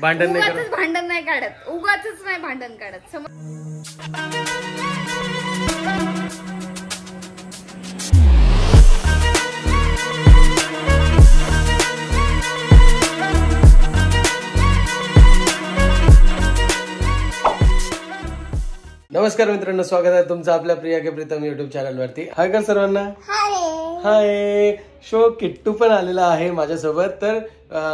भांडण नाही करत, भांडण नाही काढत, उगाच नाही भांडण काढत. नमस्कार मित्रांनो, स्वागत आहे तुमचं आपल्या प्रिया के प्रीतम युट्यूब चॅनल वरती. हाय कर सर्वांना. हाय. शो किट्टू पण आलेला आहे माझ्यासोबत. तर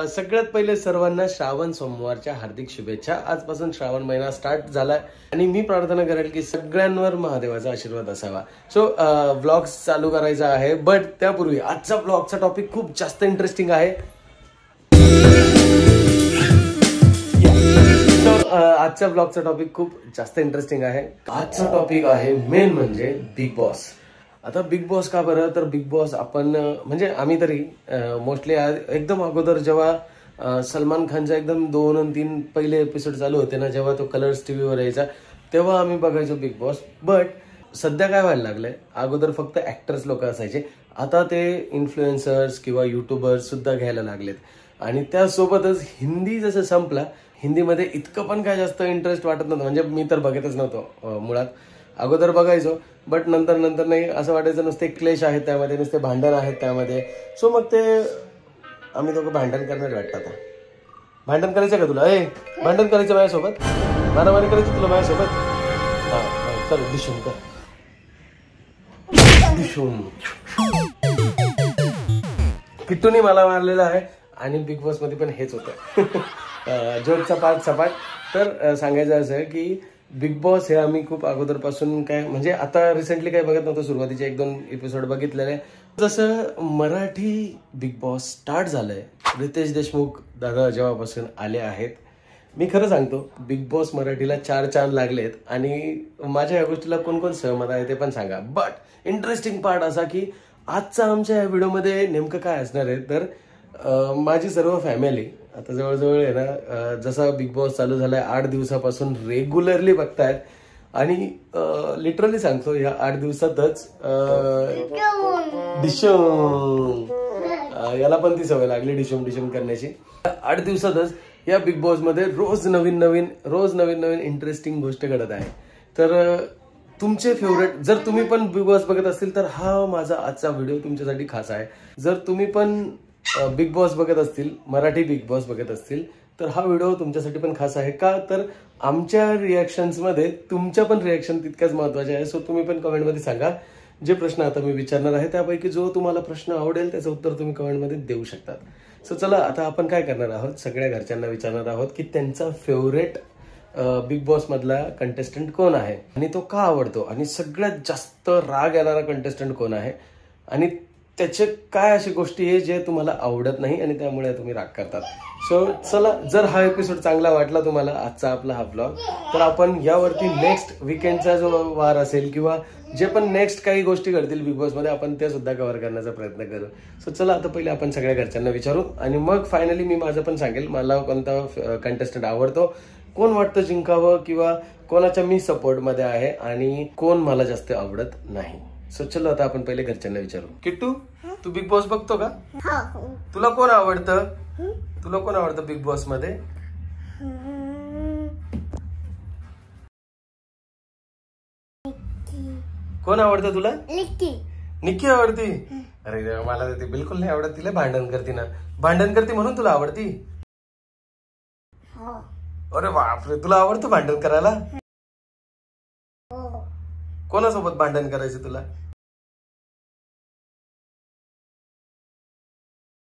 सगळ्यात पहिले सर्वांना श्रावण सोमवारच्या हार्दिक शुभेच्छा. आजपासून श्रावण महिना स्टार्ट झालाय आणि मी प्रार्थना करेल की सगळ्यांवर महादेवाचा आशीर्वाद असावा. सो व्लॉग्स चालू करायचा आहे, बट त्यापूर्वी आजचा व्लॉगचा टॉपिक खूप जास्त इंटरेस्टिंग आहे. आजच्या ब्लॉगचा टॉपिक खूप जास्त इंटरेस्टिंग आहे. आजचा टॉपिक आहे मेन म्हणजे बिग बॉस. आता बिग बॉस का बरं, तर बिग बॉस आपण म्हणजे आम्ही तरी मोस्टली एकदम अगोदर जेव्हा सलमान खानचा एकदम 2 आणि 3 पहिले एपिसोड चालू होते ना, जेव्हा तो कलर्स टीव्हीवर यायचा तेव्हा आम्ही बघायचो बिग बॉस. बट सध्या काय व्हायला लागलंय, अगोदर फक्त ऍक्टर्स लोक असायचे, आता ते इन्फ्लुएन्सर्स किंवा युट्यूबर्स सुद्धा घ्यायला लागलेत. आणि त्यासोबतच हिंदी जसं संपला, हिंदीमध्ये इतकं पण काय जास्त इंटरेस्ट वाटत नव्हतं. म्हणजे मी तर बघतच नव्हतो मुळात. अगोदर बघायचो, बट नंतर नाही असं वाटायचं नुसते क्लेश आहेत त्यामध्ये, नुसते भांडण आहेत त्यामध्ये. सो मग ते आम्ही दोघं भांडण करणार वाटतं. आता भांडण करायचं का तुला? भांडण करायचं माझ्यासोबत, मारामारी करायची तुला माझ्यासोबत? हा कर, दिशून कर, दिशून. किट्टूनी मला मारलेला आहे आणि बिग बॉस मध्ये पण हेच होतं. जोकचा पार्ट सपाट. तर सांगायचं असं की बिग बॉस हे आम्ही खूप अगोदरपासून काय म्हणजे आता रिसेंटली काय बघत नव्हतं, सुरुवातीचे 1-2 एपिसोड बघितलेले. जसं मराठी बिग बॉस स्टार्ट झालंय, रितेश देशमुख दादा जेव्हापासून आले आहेत, मी खरं सांगतो बिग बॉस मराठीला 4 चांद लागलेत. आणि माझ्या या गोष्टीला कोण कोण सहमत आहे ते पण सांगा. बट इंटरेस्टिंग पार्ट असा की आजचा आमच्या या व्हिडिओमध्ये नेमकं काय असणार आहे, तर माझी सर्व फॅमिली आता जवळजवळ आहे ना, जसा बिग बॉस चालू झालाय 8 दिवसापासून रेग्युलरली बघतायत. आणि लिटरली सांगतो या 8 दिवसातच डिशम, याला पण ती सवय लागली डिशम करण्याची. 8 दिवसातच या बिग बॉस मध्ये रोज नवीन इंटरेस्टिंग गोष्ट घडत आहे. तर तुमचे फेवरेट, जर तुम्ही पण बिग बॉस बघत असतील तर हा माझा आजचा व्हिडिओ तुमच्यासाठी खास आहे. जर तुम्ही पण बिग बॉस बघत असतील, मराठी बिग बॉस बघत असतील, तर हा व्हिडिओ तुमच्यासाठी पण खास आहे. का तर आमच्या रिॲक्शन्स मध्ये तुमच्या पण रिॲक्शन तितक्याच महत्वाच्या आहे. सो तुम्ही पण कमेंटमध्ये सांगा. जे प्रश्न आता मी विचारणार आहे त्यापैकी जो तुम्हाला प्रश्न आवडेल त्याचं उत्तर तुम्ही कमेंटमध्ये देऊ शकतात. सो चला आता आपण काय करणार आहोत, सगळ्या घरच्यांना विचारणार आहोत की त्यांचा फेवरेट बिग बॉस मधला कंटेस्टंट कोण आहे आणि तो का आवडतो, आणि सगळ्यात जास्त राग येणारा कंटेस्टंट कोण आहे, आणि त्याचे काय अशी गोष्टी आहे जे तुम्हाला आवडत नाही आणि त्यामुळे तुम्ही राग करतात. सो चला, जर हा एपिसोड चांगला वाटला तुम्हाला आजचा आपला हा ब्लॉग, तर आपण यावरती नेक्स्ट वीकेंडचा जो वार असेल किंवा जे पण नेक्स्ट काही गोष्टी घडतील बिग बॉस मध्ये आपण ते सुद्धा कव्हर करण्याचा प्रयत्न करू. सो चला आता पहिले आपण सगळ्या घरच्यांना विचारू आणि मग फायनली मी माझं पण सांगेल मला कोणता कंटेस्टंट आवडतो, कोण वाटतं जिंकावं किंवा कोणाच्या मी सपोर्ट मध्ये आहे आणि कोण मला जास्त आवडत नाही. सो चलो आता आपण पहिले घरच्यांना विचारू. किट्टू, तू बिग बॉस बघतो का? तुला कोण आवडतं? बिग बॉस मध्ये? कोण आवडतं तुला? निक्की आवडती? अरे मला ते बिलकुल नाही आवडत. तिला भांडण करते म्हणून तुला आवडती? अरे बापरे, तुला आवडतं भांडण करायला? कोणासोबत भांडण करायचं तुला?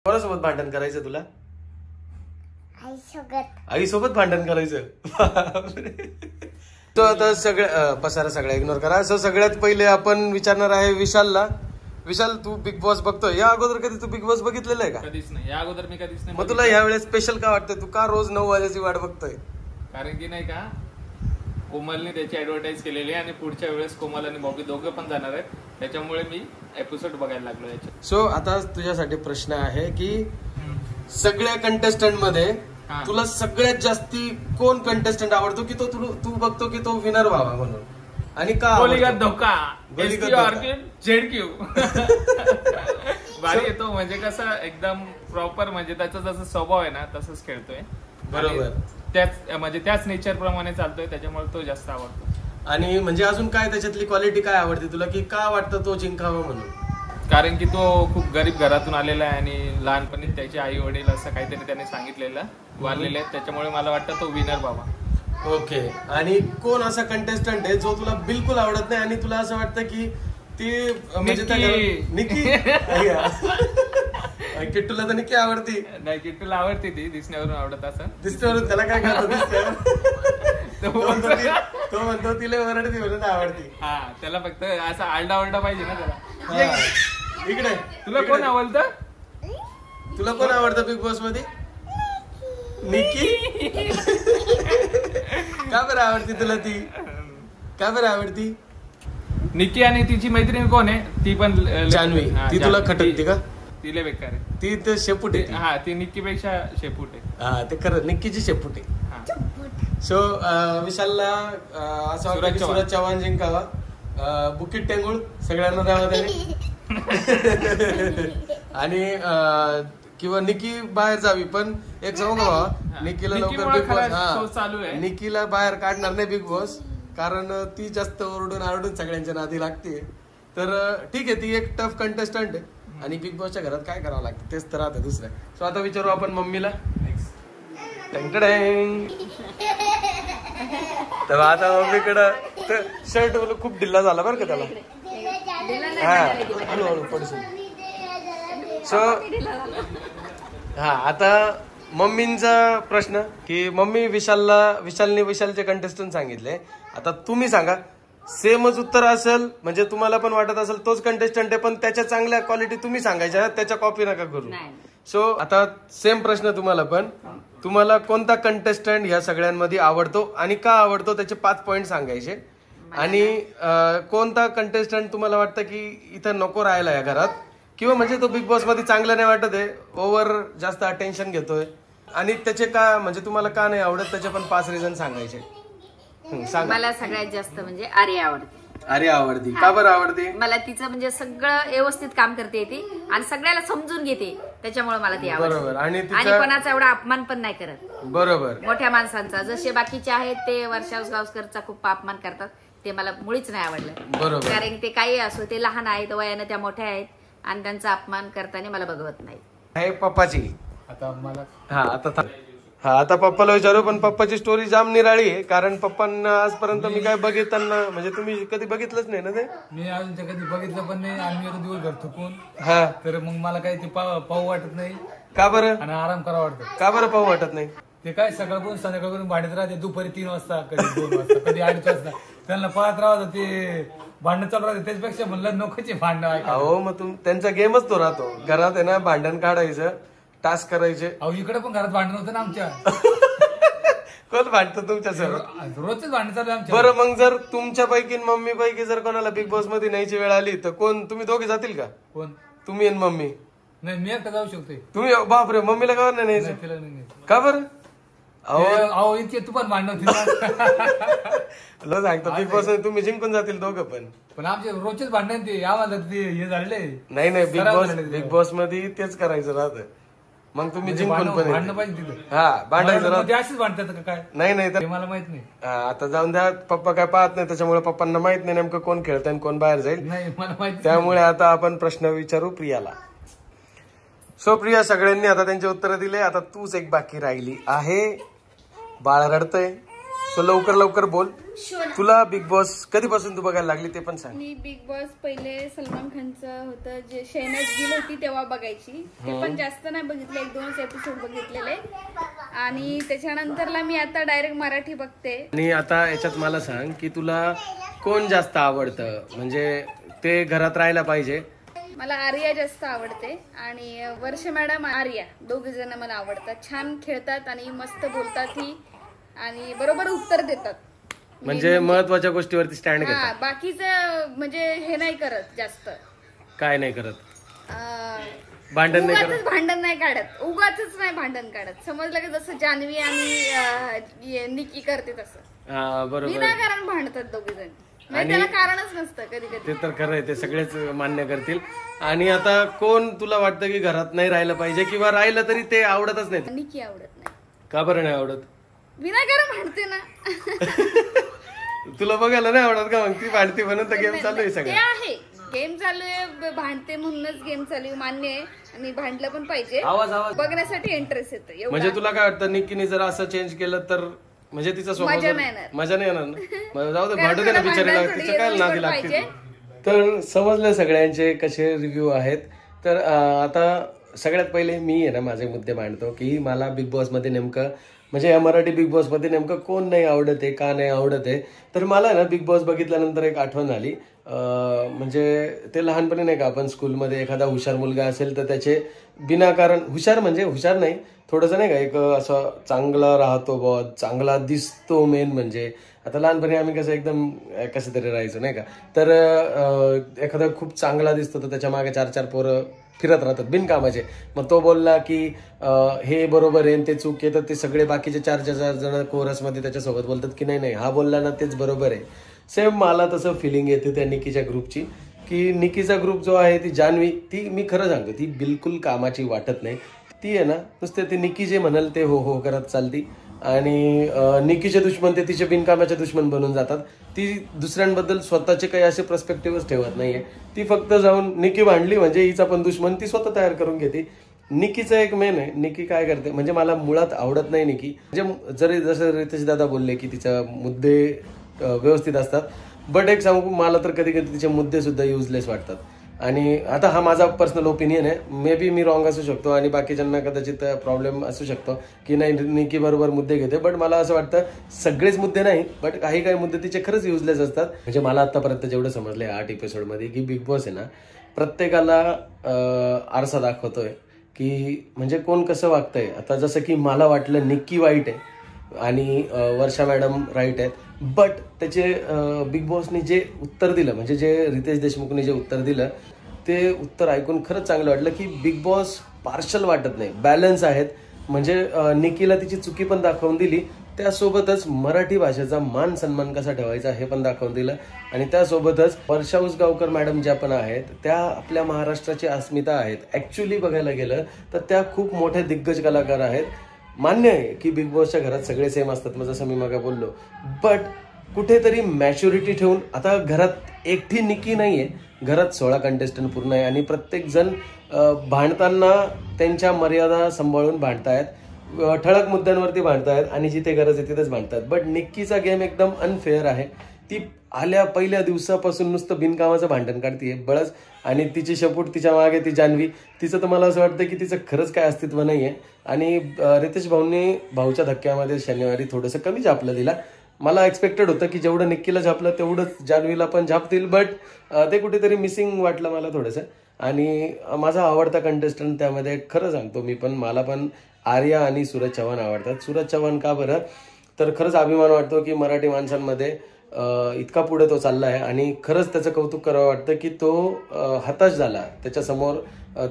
कोणासोबत भांडण करायचं तुला? आईसोबत भांडण करायचं. तो आता सगळ्या पसारा सगळ्या इग्नोर करा. सो सगळ्यात पहिले आपण विचारणार आहे विशालला. विशाल, तू बिग बॉस बघतोय? या अगोदर कधी तू बिग बॉस बघितलेलं आहे का? कधीच नाही, या अगोदर मी कधीच नाही. मग तुला यावेळेस स्पेशल का वाटतं? तू का रोज 9 वाजेची वाट बघतोय? कारण की नाही का, कोमलने त्याची ऍडव्हर्टाईज केलेली आहे आणि पुढच्या वेळेस कोमल आणि बॉबी दोघं पण जाणार आहेत, त्याच्यामुळे मी एपिसोड बघायला लागलो याच्यात. सो आता तुझ्यासाठी प्रश्न आहे की सगळ्या कंटेस्टंट मध्ये तुला सगळ्यात जास्ती कोण कंटेस्टंट आवडतो की तो तू बघतो की तो विनर व्हावा म्हणून, आणि का? धोका झेडक्यू भारी येतो. म्हणजे कसं एकदम प्रॉपर, म्हणजे त्याचा जसा स्वभाव आहे ना तसंच खेळतोय. बरोबर. त्याच नेचर प्रमाणे चालतोय, त्याच्यामुळे तो जास्त आवडतो. आणि म्हणजे अजून काय त्याच्यातली क्वालिटी काय आवडते तुला, की का वाटतं तो जिंकावा म्हणून? कारण की तो खूप गरीब घरातून आलेला आहे आणि लहानपणी त्याचे आई वडील असं काहीतरी त्याने सांगितलेलं वारलेले आहेत, त्याच्यामुळे मला वाटतं तो विनर बाबा. ओके. आणि कोण असा कंटेस्टंट आहे जो तुला बिलकुल आवडत नाही आणि तुला असं वाटतं की ती म्हणजे निकी किट्टूला तर निकी आवडती? नाही, किट्टूला आवडते, ती दिसण्यावरून आवडत असं. दिसण्यावरून त्याला काय करतो? तो म्हणतो तिला ओरडती म्हणून आवडती. हा, त्याला फक्त असा आरडा पाहिजे ना त्याला. इकडे तुला कोण आवडतं? तुला कोण आवडतं बिग बॉस मध्ये? निकी. का बरं आवडती तुला ती? का बरं आवडती? निकी आणि तिची मैत्रीण कोण आहे? ती पण जान्हवी. ती तुला खटकते का? तिला बेकार आहे. ती तर शेपूट आहे. हा, ती निक्की पेक्षा शेपूट आहे. हा, ते खरं निक्कीची शेपूट आहे. सो विशालला असं वाटतं की सूरज चव्हाण जिंकावा. बुकिट टेंगुळ सगळ्यांना द्यावा त्याने. आणि किंवा निकी बाहेर जावी. पण एक सांगू का बाबा, निकीला लवकर बिग बॉस निकीला बाहेर काढणार नाही बिग बॉस, कारण ती जास्त ओरडून सगळ्यांच्या नादी लागते. तर ठीक आहे, ती एक टफ कंटेस्टंट आहे आणि बिग बॉसच्या घरात काय करावं लागतं तेच तर राहतं दुसरं. सो आता विचारू आपण मम्मीला. तर आता मम्मीकडं शर्ट खूप ढिल्ला झाला बरं का त्याला. हा, हळूहळू पडशील. सो हा, आता मम्मींचा प्रश्न की मम्मी विशालचे कंटेस्टंट सांगितले, आता तुम्ही सांगा. सेमच उत्तर असेल म्हणजे तुम्हाला पण वाटत असेल तोच कंटेस्टंट आहे, पण त्याच्या चांगल्या क्वालिटी तुम्ही सांगायच्या, त्याच्या कॉपी नका करू. सो आता सेम प्रश्न तुम्हाला पण. तुम्हाला कोणता कंटेस्टंट ह्या सगळ्यांमध्ये आवडतो आणि का आवडतो त्याचे 5 पॉइंट सांगायचे. आणि कोणता कंटेस्टंट तुम्हाला वाटतं की इथं नको राहायला या घरात, किंवा म्हणजे तो बिग बॉस मध्ये चांगला नाही वाटत आहे, ओव्हर जास्त अटेन्शन घेतोय, आणि त्याचे का म्हणजे तुम्हाला का नाही आवडत त्याचे पण 5 रिझन सांगायचे. मला सगळ्यात जास्त म्हणजे आर्या आवडते. आर्या आवडती? का बरं आवडते? मला तिचं म्हणजे सगळं व्यवस्थित काम करते ती आणि सगळ्याला समजून घेते, त्याच्यामुळे मला ती आवडते. बरोबर. आणि कोणाचा एवढा अपमान पण नाही करत. बरोबर. मोठ्या माणसांचा जसे बाकीचे आहेत ते वर्षा गावस्करचा खूप अपमान करतात, ते मला मुळीच नाही आवडलं. बरोबर. कारण ते काही असो, ते लहान आहेत वयानं, त्या मोठ्या आहेत आणि त्यांचा अपमान करताना मला बघवत नाही. आहे पप्पाची. आता मला आता पप्पाला विचारू, पण पप्पाची स्टोरी जाम निराळी आहे, कारण पप्पांना आजपर्यंत मी काय बघितताना म्हणजे तुम्ही कधी बघितलंच नाही ना ते? मी अजून ते कधी बघितलं पण नाही आणि मी दिवसभर थकून. हा, तर मग मला काही ते पाहू वाटत नाही. का बरं? आणि आराम करावा वाटतं. का बरं पाहू वाटत नाही? ते काय सकाळपासून संध्याकाळपर्यंत भांडत राहते, दुपारी 3 वाजता, कधी 2 वाजता, कधी 2:30 वाजता. त्यांना पळत राहतं, ते भांडण चालू राहते. त्याच्यापेक्षा म्हणलं नकोचे भांडण. अहो, मग त्यांचा गेमच तो राहतो. घरात आहे ना, भांडण काढायचं, टास्क करायचे. अहो, इकडे पण घरात भांडण होतं ना आमच्या. कोण भांडतं तुमच्यासह? रोजच भांडण चालू आमच्या. बरं, मग जर तुमच्यापैकी मम्मी पैकी जर कोणाला बिग बॉस मध्ये न्यायची वेळ आली तर तुम्ही दोघे जातील का? कोण? तुम्ही आणि मम्मी. नाही, मी एकटा जाऊ शकतोय. तुम्ही? बापरे, मम्मीला का नाही न्यायचं? का बरं? अहो, इतके तू पण भांडण होती. सांगतो बिग बॉस तुम्ही जिंकून जातील दोघं पण आमचे रोजच भांडण ते आम्हाला ते हे झाले. नाही, बिग बॉस मध्ये तेच करायचं राहतं. मग तुम्ही जिंकून पण भांडणं पाहिजे तिथं. हा, भांडायचं राहतं. असेच भांडतात का काय? नाही तर मला माहित नाही. आता जाऊन द्या, पप्पा काय पाहत नाही त्याच्यामुळे पप्पांना माहित नाही नेमकं कोण खेळतंय आणि कोण बाहेर जाईल. नाही, मला माहिती. त्यामुळे आता आपण प्रश्न विचारू प्रियाला. सो प्रिया, सगळ्यांनी आता त्यांची उत्तरं दिले, आता तूच एक बाकी राहिली आहे. बाळ रडतंय, सो लवकर बोल. तुला बिग बॉस कधीपासून तू बघायला लागली ते पण सांग. मी बिग बॉस पहिले सलमान खानचं होतं, जे शहनाज गिल होती तेव्हा बघायची. ते पण जास्त नाही बघितले, 1-2 एपिसोड बघितलेले. आणि त्याच्यानंतरला मी आता डायरेक्ट मराठी बघते. आणि आता याच्यात मला सांग की तुला कोण जास्त आवडतं, म्हणजे ते घरात राहायला पाहिजे? मला आर्या जास्त आवडते आणि वर्ष मॅडम, आर्या दोघे जण मला आवडतात. छान खेळतात आणि मस्त बोलतात ही, आणि बरोबर उत्तर देतात. म्हणजे महत्वाच्या गोष्टीवरती स्टँड घेतात. बाकीचं म्हणजे हे नाही करत जास्त. काय नाही करत? भांडण नाही काढत, उगाच नाही भांडण काढत. समजलं की जसं जान्हवी आणि निकी करते तसं. बरोबर. विनाकारण भांडतात दोघे जण, त्याला कारणच नसतं कधी कधी. ते तर खरं आहे, ते सगळेच मान्य करतील. आणि आता कोण तुला वाटतं की घरात नाही राहिलं पाहिजे, किंवा राहिलं तरी ते आवडतच नाही? निकी आवडत नाही. का बरं नाही आवडत? विनाकारण भांडते ना. तुला बघायला नाही आवडत का मग ती भांडती म्हणून तर गेम चालू आहे ते सगळं. आहे, गेम चालू आहे, भांडते म्हणूनच गेम चालू आहे, मान्य आहे. आणि भांडलं पण पाहिजे, आवाज बघण्यासाठी इंटरेस्ट येतो. म्हणजे तुला काय वाटतं निक्कीने जर असं चेंज केलं तर म्हणजे तिचा स्वभाव मजा नाही येणार. मजा नाही येणार ना. मग जाऊ दे, कारण भांडू दे ना तुला बिचारीला, भांडायला तिचं काय थोडी नादी एवढी लागते. पाहिजे. तर समजलं सगळ्यांचे कसे रिव्ह्यू आहेत. तर आता सगळ्यात पहिले मी आहे ना माझे मुद्दे मांडतो की मला बिग बॉस मध्ये नेमकं म्हणजे या मराठी बिग बॉस मध्ये नेमकं कोण नाही आवडत आहे, का नाही आवडत आहे. तर मला ना बिग बॉस बघितल्यानंतर एक आठवण आली. म्हणजे ते लहानपणी नाही का आपण स्कूलमध्ये एखादा हुशार मुलगा असेल तर त्याचे बिनाकारण हुशार म्हणजे हुशार नाही थोडंसं नाही का एक असं चांगला राहतो बॉ, चांगला दिसतो मेन म्हणजे. आता लहानपणी आम्ही कसं एकदम कसं तरी राहायचो नाही का. तर एखादा खूप चांगला दिसतो तर त्याच्या मागे 4-4 पोरं फिरत राहतात बिनकामाचे. मग तो बोलला की हे बरोबर आहे ते चूक आहे, तर ते सगळे बाकीचे 4 जण कोरसमध्ये त्याच्यासोबत बोलतात की नाही नाही हा बोलला ना तेच बरोबर आहे. सेम मला तसं फिलिंग येते त्या निकीच्या ग्रुपची की निकीचा ग्रुप जो आहे ती जान्हवी, ती मी खरं सांगतो ती बिलकुल कामाची वाटत नाही. ती आहे ना नुसते ते निकी जे म्हणाल ते हो हो करत चालती. आणि निकीचे दुश्मन ते तिचे बिनकामाचे दुश्मन बनून जातात. ती दुसऱ्यांबद्दल स्वतःचे काही असे पर्स्पेक्टिव्हच ठेवत नाहीये. ती फक्त जाऊन निकी भांडली म्हणजे हिचा पण दुश्मन ती स्वतः तयार करून घेते. निकीचं एक मेन आहे, निकी काय करते म्हणजे मला मुळात आवडत नाही निकी. म्हणजे जरी जसं रितेश दादा बोलले की तिचा मुद्दे व्यवस्थित असतात, बट एक सांगू मला तर कधी कधी तिचे मुद्दे सुद्धा युजलेस वाटतात. आणि आता हा माझा पर्सनल ओपिनियन आहे, मे बी मी रॉंग असू शकतो आणि बाकीच्यांना कदाचित प्रॉब्लेम असू शकतो की नाही निकी बरोबर मुद्दे घेते. बट मला असं वाटतं सगळेच मुद्दे नाही, बट काही काही मुद्दे तिचे खरंच युजलेस असतात. म्हणजे मला आतापर्यंत जेवढं समजलं 8 एपिसोडमध्ये की बिग बॉस आहे ना प्रत्येकाला आरसा दाखवतोय की म्हणजे कोण कसं वागतंय. आता जसं की मला वाटलं निक्की वाईट आहे आणि वर्षा मॅडम राईट आहेत, बट त्याचे बिग बॉसने जे उत्तर दिलं म्हणजे जे रितेश देशमुखने जे उत्तर दिलं ते उत्तर ऐकून खरंच चांगलं वाटलं की बिग बॉस पार्शल वाटत नाही, बॅलन्स आहेत. म्हणजे निकीला तिची चुकी पण दाखवून दिली, त्यासोबतच मराठी भाषेचा मान सन्मान कसा ठेवायचा हे पण दाखवून दिलं. आणि त्यासोबतच वर्षा उसगावकर मॅडम ज्या पण आहेत त्या आपल्या महाराष्ट्राची अस्मिता आहेत. ऍक्च्युली बघायला गेलं तर त्या खूप मोठ्या दिग्गज कलाकार आहेत. मान्य आहे की बिग बॉसच्या घरात सगळे सेम असतात, मग जसं मी मागे बोललो, बट कुठेतरी मॅच्युरिटी ठेवून आता घरात एकटी निकी नाहीये, घरात 16 कंटेस्टंट पूर्ण आहे आणि प्रत्येक जण भांडताना त्यांच्या मर्यादा सांभाळून भांडतायत, ठळक मुद्द्यांवरती भांडतायत आणि जिथे गरज आहे तिथेच भांडतात. बट निक्कीचा गेम एकदम अनफेअर आहे. ती आल्या पहिल्या दिवसापासून नुसतं बिनकामाचं भांडण काढतीये बळच. आणि तिची शपूट तिच्या मागे ती जान्हवी, तिचं तर मला असं वाटतं की तिचं खरंच काय अस्तित्व नाहीये. आणि रितेश भाऊंनी भाऊच्या धक्क्यामध्ये शनिवारी थोडंसं कमी झापलं दिला. मला एक्सपेक्टेड होतं की जेवढं निक्कीला झापलं तेवढंच जान्हवीला पण झापतील, बट ते कुठेतरी मिसिंग वाटलं मला थोडंसं. आणि माझा आवडता कंटेस्टंट त्यामध्ये खरं सांगतो मी पण, मला पण आर्या आणि सूरज चव्हाण आवडतात. सूरज चव्हाण का बरं, तर खरंच अभिमान वाटतो की मराठी माणसांमध्ये इतका पुढे तो चालला आहे. आणि खरंच त्याचं कौतुक करावं वाटतं की तो हताश झाला. त्याच्यासमोर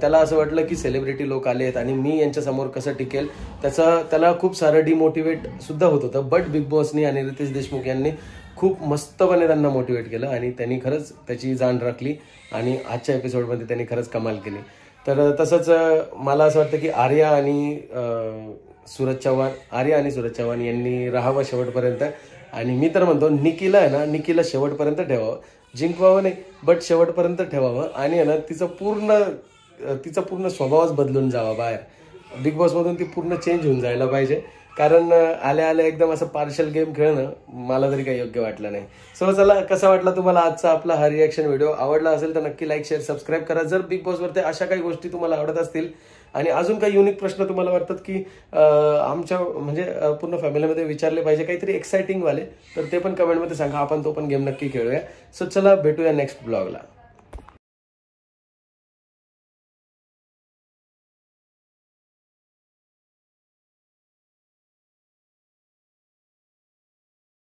त्याला असं वाटलं की सेलिब्रिटी लोक आले आहेत आणि मी यांच्यासमोर कसं टिकेल, त्याला खूप सारं डिमोटिवेट सुद्धा होत होतं. बट बिग बॉसनी आणि रितेश देशमुख यांनी खूप मस्तपणे त्यांना मोटिवेट केलं आणि त्यांनी खरंच त्याची जाण राखली आणि आजच्या एपिसोडमध्ये त्यांनी खरंच कमाल केली. तर तसंच मला असं वाटतं की आर्या आणि सूरज चव्हाण यांनी राहावं शेवटपर्यंत. आणि मी तर म्हणतो निकीला शेवटपर्यंत ठेवावं, जिंकवावं नाही बट शेवटपर्यंत ठेवावं. आणि ना तिचा पूर्ण स्वभावच बदलून जावा बाहेर बिग बॉसमधून, ती पूर्ण चेंज होऊन जायला पाहिजे. कारण आल्या एकदम असं पार्शल गेम खेळणं मला तरी काही योग्य वाटलं नाही. सो चला, कसा वाटला तुम्हाला आजचा आपला हा रिॲक्शन व्हिडिओ? आवडला असेल तर नक्की लाईक शेअर सबस्क्राईब करा. जर बिग बॉसवरती अशा काही गोष्टी तुम्हाला आवडत असतील आणि अजून काही युनिक प्रश्न तुम्हाला वाटतात की आमच्या म्हणजे पूर्ण फॅमिलीमध्ये विचारले पाहिजे काहीतरी एक्साइटिंग वाले, तर ते पण कमेंटमध्ये सांगा, आपण तो पण गेम नक्की खेळूया. सो चला, भेटूया नेक्स्ट ब्लॉगला.